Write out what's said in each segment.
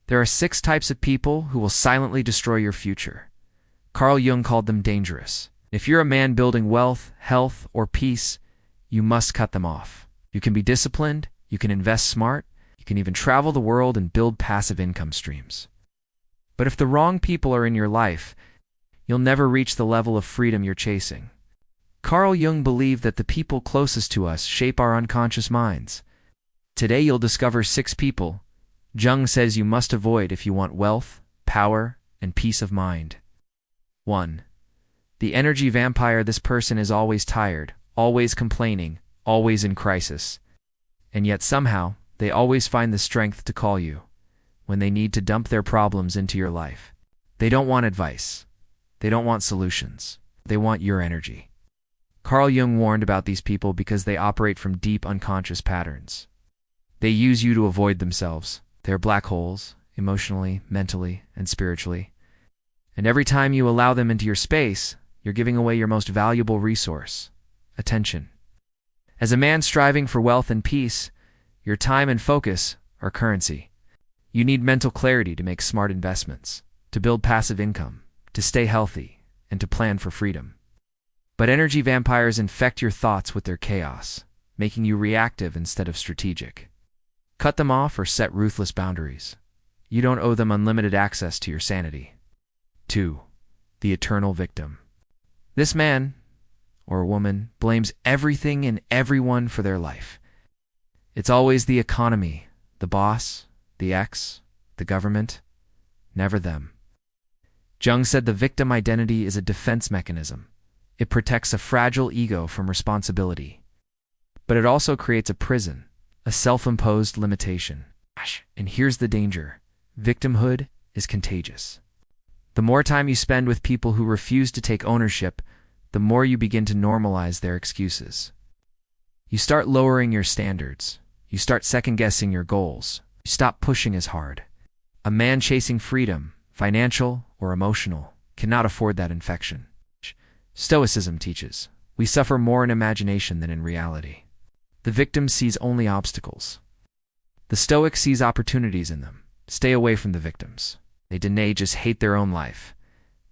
There are 6 types of people who will silently destroy your future. Carl Jung called them dangerous. If you're a man building wealth, health, or peace, you must cut them off. You can be disciplined, you can invest smart, you can even travel the world and build passive income streams. But if the wrong people are in your life, you'll never reach the level of freedom you're chasing. Carl Jung believed that the people closest to us shape our unconscious minds. Today you'll discover 6 people Jung says you must avoid if you want wealth, power, and peace of mind. 1. The energy vampire. This person is always tired, always complaining, always in crisis. And yet somehow, they always find the strength to call you when they need to dump their problems into your life. They don't want advice. They don't want solutions. They want your energy. Carl Jung warned about these people because they operate from deep unconscious patterns. They use you to avoid themselves. They're black holes, emotionally, mentally, and spiritually. And every time you allow them into your space, you're giving away your most valuable resource, attention. As a man striving for wealth and peace, your time and focus are currency. You need mental clarity to make smart investments, to build passive income, to stay healthy, and to plan for freedom. But energy vampires infect your thoughts with their chaos, making you reactive instead of strategic. Cut them off or set ruthless boundaries. You don't owe them unlimited access to your sanity. 2. The eternal victim. This man, or woman, blames everything and everyone for their life. It's always the economy, the boss, the ex, the government, never them. Jung said the victim identity is a defense mechanism. It protects a fragile ego from responsibility. But it also creates a prison, a self-imposed limitation. And here's the danger. Victimhood is contagious. The more time you spend with people who refuse to take ownership, the more you begin to normalize their excuses. You start lowering your standards. You start second-guessing your goals. You stop pushing as hard. A man chasing freedom, financial or emotional, cannot afford that infection. Stoicism teaches, we suffer more in imagination than in reality. The victim sees only obstacles. The Stoic sees opportunities in them. Stay away from the victims. They just hate their own life.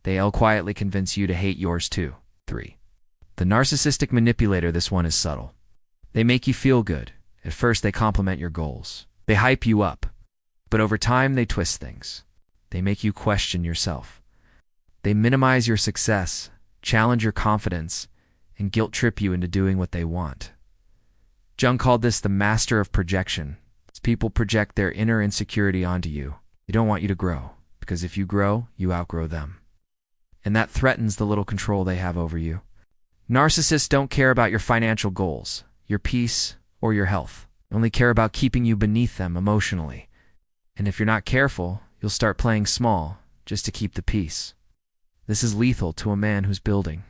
They'll quietly convince you to hate yours too. 3. The narcissistic manipulator. This one is subtle. They make you feel good. At first they compliment your goals. They hype you up. But over time they twist things. They make you question yourself. They minimize your success, challenge your confidence, and guilt trip you into doing what they want. Jung called this the master of projection. People project their inner insecurity onto you. They don't want you to grow, because if you grow, you outgrow them. And that threatens the little control they have over you. Narcissists don't care about your financial goals, your peace, or your health. They only care about keeping you beneath them emotionally. And if you're not careful, you'll start playing small just to keep the peace. This is lethal to a man who's building.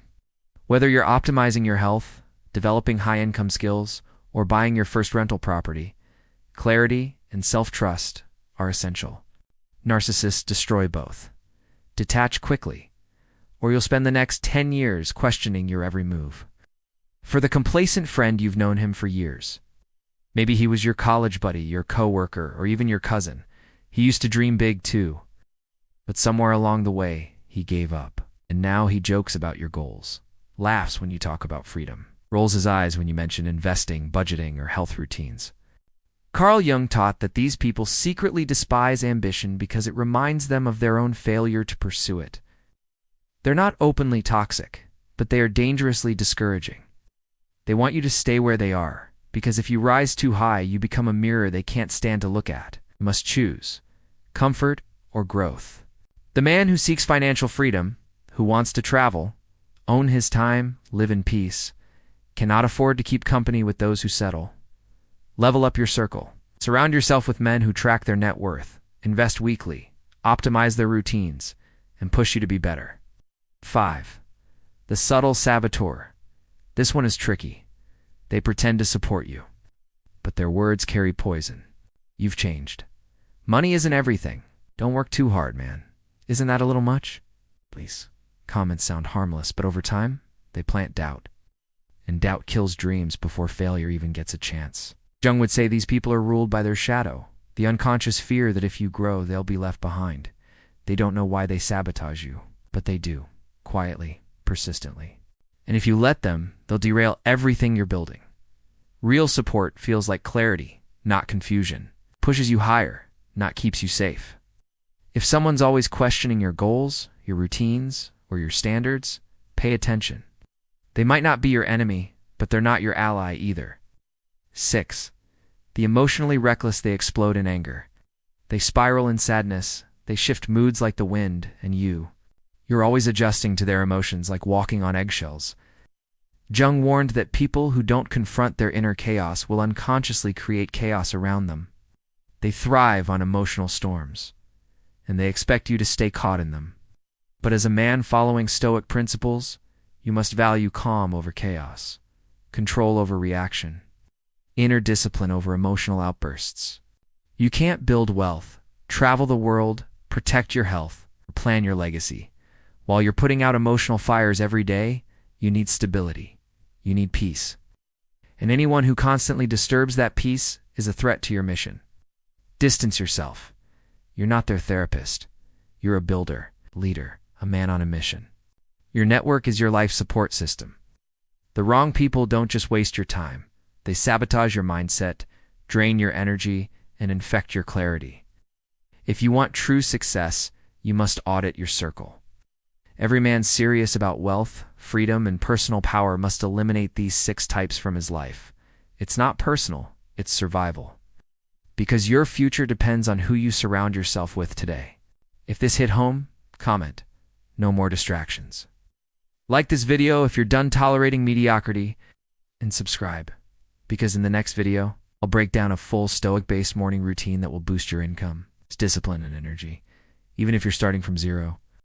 Whether you're optimizing your health, developing high-income skills, or buying your first rental property, clarity and self-trust are essential. Narcissists destroy both. Detach quickly, or you'll spend the next 10 years questioning your every move. For the complacent friend, you've known him for years. Maybe he was your college buddy, your coworker, or even your cousin. He used to dream big too. But somewhere along the way, he gave up. And now he jokes about your goals, laughs when you talk about freedom, rolls his eyes when you mention investing, budgeting, or health routines. Carl Jung taught that these people secretly despise ambition because it reminds them of their own failure to pursue it. They're not openly toxic, but they are dangerously discouraging. They want you to stay where they are, because if you rise too high, you become a mirror they can't stand to look at. You must choose comfort or growth. The man who seeks financial freedom, who wants to travel, own his time, live in peace, cannot afford to keep company with those who settle. Level up your circle. Surround yourself with men who track their net worth, invest weekly, optimize their routines, and push you to be better. 5. The subtle saboteur. This one is tricky. They pretend to support you, but their words carry poison. You've changed. Money isn't everything. Don't work too hard, man. Isn't that a little much? Please. Comments sound harmless, but over time, they plant doubt. And doubt kills dreams before failure even gets a chance. Jung would say these people are ruled by their shadow. The unconscious fear that if you grow, they'll be left behind. They don't know why they sabotage you, but they do, quietly, persistently. And if you let them, they'll derail everything you're building. Real support feels like clarity, not confusion. Pushes you higher, not keeps you safe. If someone's always questioning your goals, your routines, or your standards, pay attention. They might not be your enemy, but they're not your ally either. 6. The emotionally reckless, they explode in anger. They spiral in sadness, they shift moods like the wind, and you're always adjusting to their emotions like walking on eggshells. Jung warned that people who don't confront their inner chaos will unconsciously create chaos around them. They thrive on emotional storms, and they expect you to stay caught in them. But as a man following Stoic principles, you must value calm over chaos, control over reaction, inner discipline over emotional outbursts. You can't build wealth, travel the world, protect your health, or plan your legacy. While you're putting out emotional fires every day, you need stability. You need peace. And anyone who constantly disturbs that peace is a threat to your mission. Distance yourself. You're not their therapist. You're a builder, leader, a man on a mission. Your network is your life support system. The wrong people don't just waste your time. They sabotage your mindset, drain your energy, and infect your clarity. If you want true success, you must audit your circle. Every man serious about wealth, freedom, and personal power must eliminate these 6 types from his life. It's not personal, it's survival. Because your future depends on who you surround yourself with today. If this hit home, comment. No more distractions. Like this video if you're done tolerating mediocrity, and subscribe. Because in the next video, I'll break down a full Stoic-based morning routine that will boost your income, discipline, and energy, even if you're starting from zero.